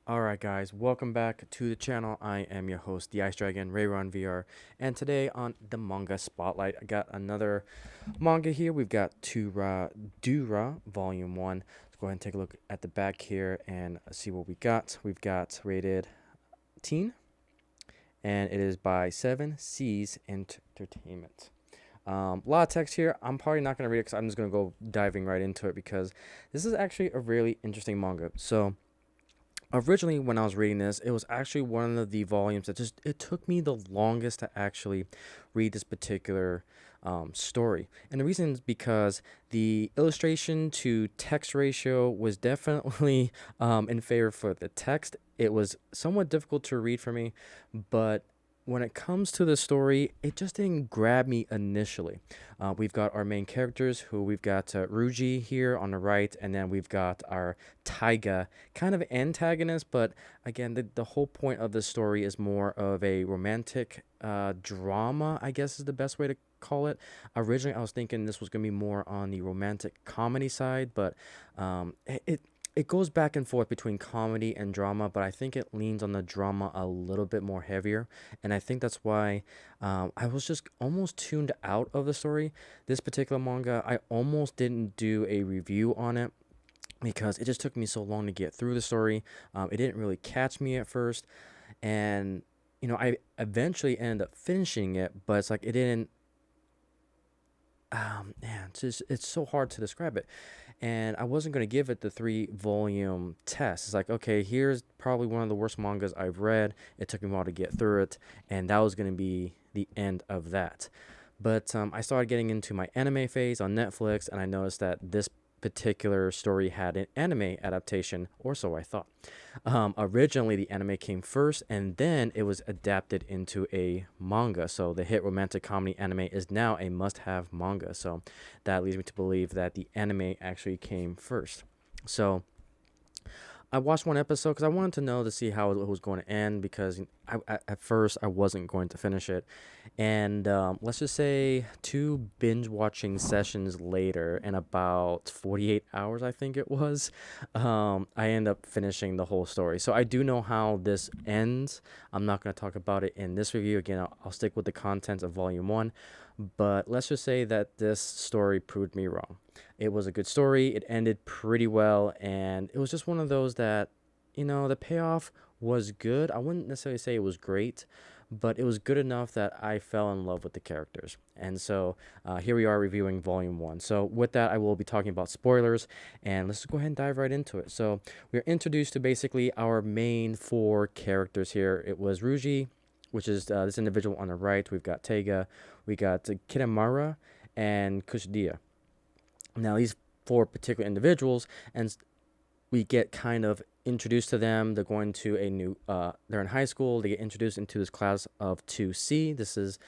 Alright guys, welcome back to the channel. I am your host, the Ice Dragon, Rayron VR, and today on the Manga Spotlight, I got another manga here. We've got Dura Volume 1. Let's go ahead and take a look at the back here and see what we got. We've got rated teen, and it is by 7 Seas Entertainment. A lot of text here. I'm probably not going to read it because I'm just going to go diving right into it because this is actually a really interesting manga. So, originally when I was reading this, it was actually one of the volumes that just it took me the longest to actually read this particular story. And the reason is because the illustration to text ratio was definitely in favor for the text. It was somewhat difficult to read for me, but when it comes to the story, it just didn't grab me initially. We've got our main characters, who we've got Ruji here on the right, and then we've got our Taiga, kind of antagonist, but again, the whole point of the story is more of a romantic drama, I guess is the best way to call it. Originally, I was thinking this was going to be more on the romantic comedy side, but it goes back and forth between comedy and drama, but I think it leans on the drama a little bit more heavier. And I think that's why I was just almost tuned out of the story. This particular manga, I almost didn't do a review on it because it just took me so long to get through the story. It didn't really catch me at first. And, I eventually ended up finishing it, but it's like it didn't. Man, it's so hard to describe it, and I wasn't going to give it the 3 volume test. It's like, okay, here's probably one of the worst mangas I've read. It took me a while to get through it, and that was going to be the end of that. But I started getting into my anime phase on Netflix, and I noticed that this particular story had an anime adaptation, or so I thought. Originally, the anime came first, and then it was adapted into a manga. So the hit romantic comedy anime is now a must-have manga. So that leads me to believe that the anime actually came first. So I watched one episode because I wanted to know to see how it was going to end because at first I wasn't going to finish it. And let's just say 2 binge watching sessions later, in about 48 hours, I think it was, I end up finishing the whole story. So I do know how this ends. I'm not going to talk about it in this review. Again, I'll stick with the contents of Volume 1. But let's just say that this story proved me wrong. It was a good story. It ended pretty well, and it was just one of those that, the payoff was good. I wouldn't necessarily say it was great, but it was good enough that I fell in love with the characters. And so here we are reviewing Volume 1. So with that, I will be talking about spoilers, and let's go ahead and dive right into it. So we're introduced to basically our main 4 characters here. It was Ruji, which is this individual on the right. We've got Tega, we got Kitamara, and Kushdia. Now, these 4 particular individuals, and we get kind of introduced to them. They're going to a new, they're in high school. They get introduced into this class of 2C. This is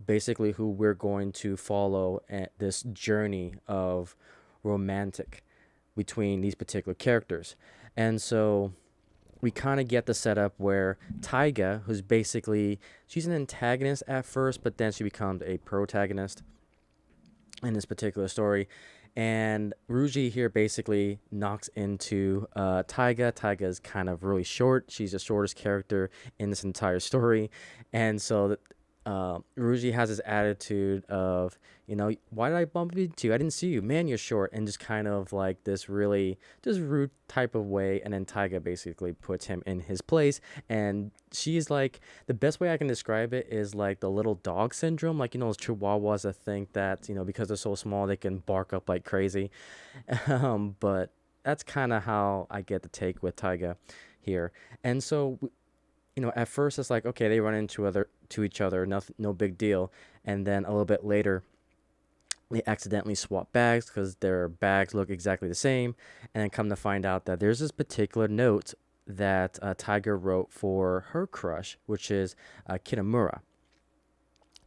basically who we're going to follow at this journey of romantic between these particular characters. And so we kind of get the setup where Taiga, who's basically, she's an antagonist at first, but then she becomes a protagonist in this particular story. And Ruji here basically knocks into Taiga. Taiga is kind of really short. She's the shortest character in this entire story. And so Ruji has this attitude of, why did I bump into you? I didn't see you. Man, you're short. And just kind of like this really just rude type of way. And then Taiga basically puts him in his place. And she's like, the best way I can describe it is like the little dog syndrome. Like, those chihuahuas that think that, because they're so small, they can bark up like crazy. But that's kind of how I get the take with Taiga here. And so at first it's like, okay, they run into each other, no big deal, and then a little bit later, they accidentally swap bags because their bags look exactly the same, and then come to find out that there's this particular note that Tiger wrote for her crush, which is Kitamura,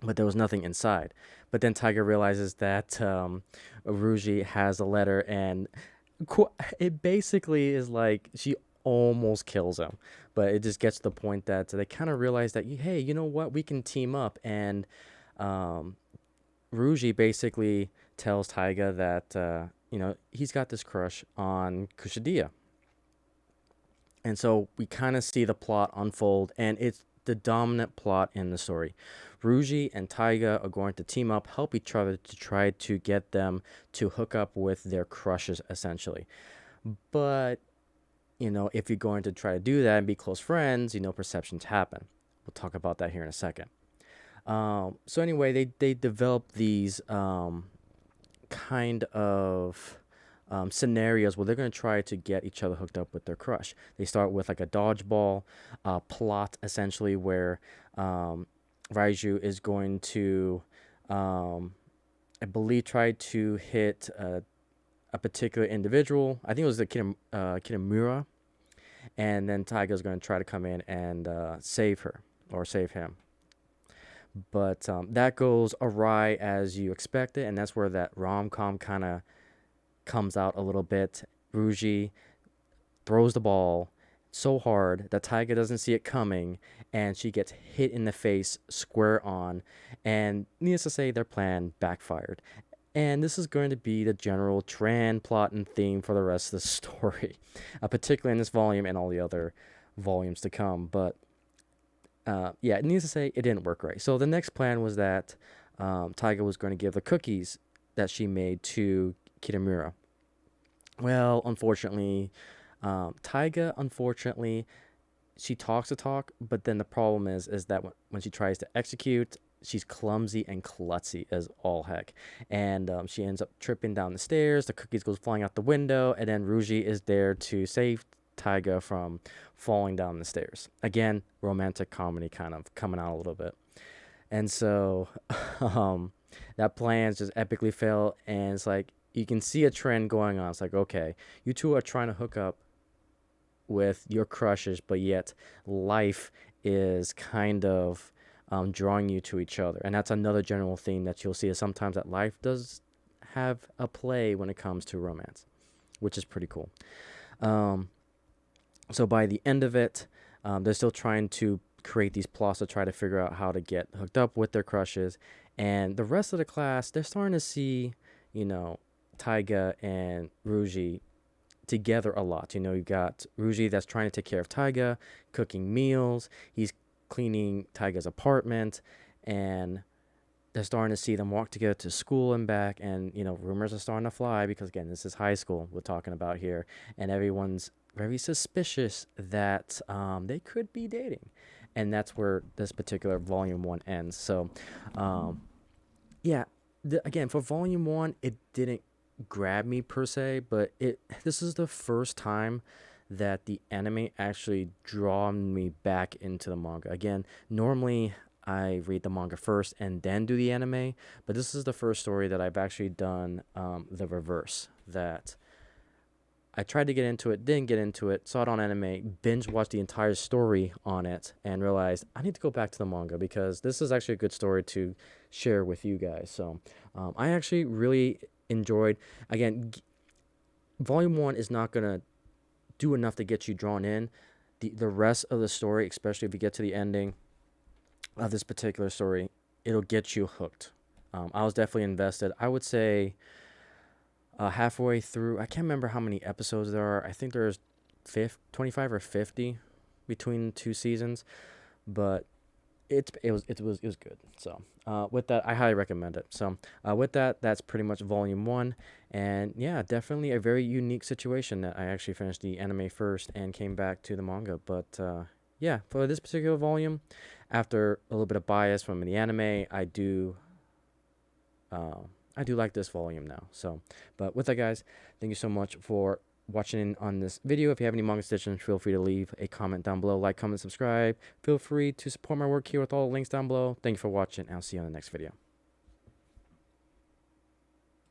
but there was nothing inside. But then Tiger realizes that Ruji has a letter, and it basically is like she almost kills him, but it just gets to the point that they kind of realize that, hey, you know what, we can team up. And um, Ruji basically tells Taiga that he's got this crush on Kushidia, And so we kind of see the plot unfold, and it's the dominant plot in the story. Ruji and Taiga are going to team up, help each other to try to get them to hook up with their crushes, essentially. But, if you're going to try to do that and be close friends, perceptions happen. We'll talk about that here in a second. So anyway, they develop these kind of scenarios where they're going to try to get each other hooked up with their crush. They start with like a dodgeball plot, essentially, where Raiju is going to, I believe, try to hit a particular individual. I think it was the Kitamura, and then Taiga's going to try to come in and save her or save him. But that goes awry as you expect it, and that's where that rom com kind of comes out a little bit. Ruji throws the ball so hard that Taiga doesn't see it coming, and she gets hit in the face square on. And needless to say, their plan backfired. And this is going to be the general trend, plot, and theme for the rest of the story, particularly in this volume and all the other volumes to come. But yeah, needless to say, it didn't work right. So the next plan was that Taiga was going to give the cookies that she made to Kitamura. Well, unfortunately, Taiga, she talks the talk, but then the problem is that when she tries to execute, she's clumsy and klutzy as all heck, and she ends up tripping down the stairs. The cookies goes flying out the window, and then Ruji is there to save Taiga from falling down the stairs. Again, romantic comedy kind of coming out a little bit, and so that plan just epically failed, and it's like you can see a trend going on. It's like, okay, you two are trying to hook up with your crushes, but yet life is kind of drawing you to each other. And that's another general theme that you'll see is sometimes that life does have a play when it comes to romance, which is pretty cool. So by the end of it, they're still trying to create these plots to try to figure out how to get hooked up with their crushes. And the rest of the class, they're starting to see, Taiga and Ruji together a lot. You've got Ruji that's trying to take care of Taiga, cooking meals. He's cleaning Taiga's apartment, and they're starting to see them walk together to school and back. And rumors are starting to fly because again, this is high school we're talking about here, and everyone's very suspicious that they could be dating, and that's where this particular volume 1 ends. So, yeah, again for volume 1, it didn't grab me per se, but this is the first time that the anime actually drawn me back into the manga. Again, normally I read the manga first and then do the anime, but this is the first story that I've actually done the reverse. That I tried to get into it, didn't get into it, saw it on anime, binge watched the entire story on it, and realized I need to go back to the manga because this is actually a good story to share with you guys. So I actually really enjoyed. Again, volume 1 is not gonna do enough to get you drawn in. The rest of the story, especially if you get to the ending of this particular story, it'll get you hooked. I was definitely invested. I would say halfway through, I can't remember how many episodes there are. I think there's 25 or 50 between 2 seasons, but it was good. So with that, I highly recommend it. So with that, that's pretty much volume 1, and yeah, definitely a very unique situation that I actually finished the anime first and came back to the manga. But yeah, for this particular volume, after a little bit of bias from the anime, I do like this volume now. So, but with that, guys, thank you so much for watching on this video. If you have any manga suggestions, feel free to leave a comment down below. Like, comment, subscribe. Feel free to support my work here with all the links down below. Thank you for watching, and I'll see you on the next video.